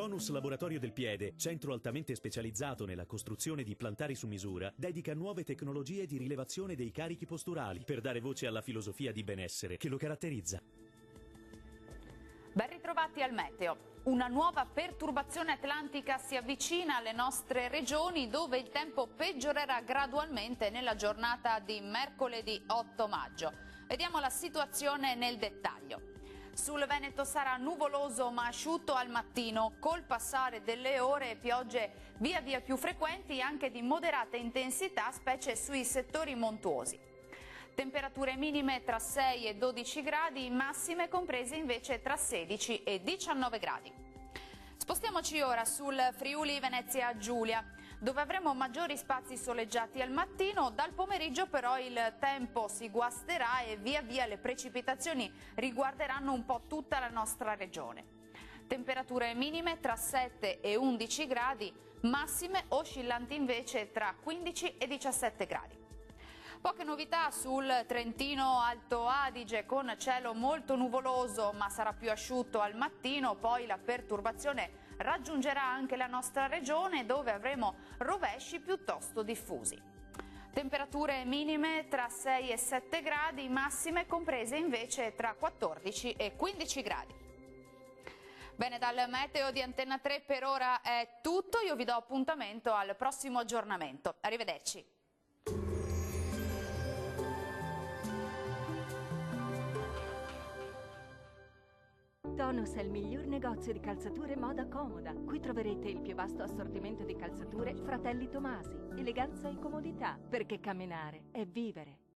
Tonus Laboratorio del Piede, centro altamente specializzato nella costruzione di plantari su misura, dedica nuove tecnologie di rilevazione dei carichi posturali per dare voce alla filosofia di benessere che lo caratterizza. Ben ritrovati al meteo. Una nuova perturbazione atlantica si avvicina alle nostre regioni, dove il tempo peggiorerà gradualmente nella giornata di mercoledì 8 maggio. Vediamo la situazione nel dettaglio. Sul Veneto sarà nuvoloso ma asciutto al mattino, col passare delle ore piogge via via più frequenti e anche di moderata intensità, specie sui settori montuosi. Temperature minime tra 6 e 12 gradi, massime comprese invece tra 16 e 19 gradi. Spostiamoci ora sul Friuli Venezia Giulia, dove avremo maggiori spazi soleggiati al mattino. Dal pomeriggio però il tempo si guasterà e via via le precipitazioni riguarderanno un po' tutta la nostra regione. Temperature minime tra 7 e 11 gradi, massime oscillanti invece tra 15 e 17 gradi. Poche novità sul Trentino Alto Adige, con cielo molto nuvoloso ma sarà più asciutto al mattino, poi la perturbazione raggiungerà anche la nostra regione, dove avremo rovesci piuttosto diffusi. Temperature minime tra 6 e 7 gradi, massime comprese invece tra 14 e 15 gradi. Bene, dal meteo di Antenna 3 per ora è tutto, io vi do appuntamento al prossimo aggiornamento. Arrivederci. Tonus è il miglior negozio di calzature moda comoda. Qui troverete il più vasto assortimento di calzature Fratelli Tomasi. Eleganza e comodità, perché camminare è vivere.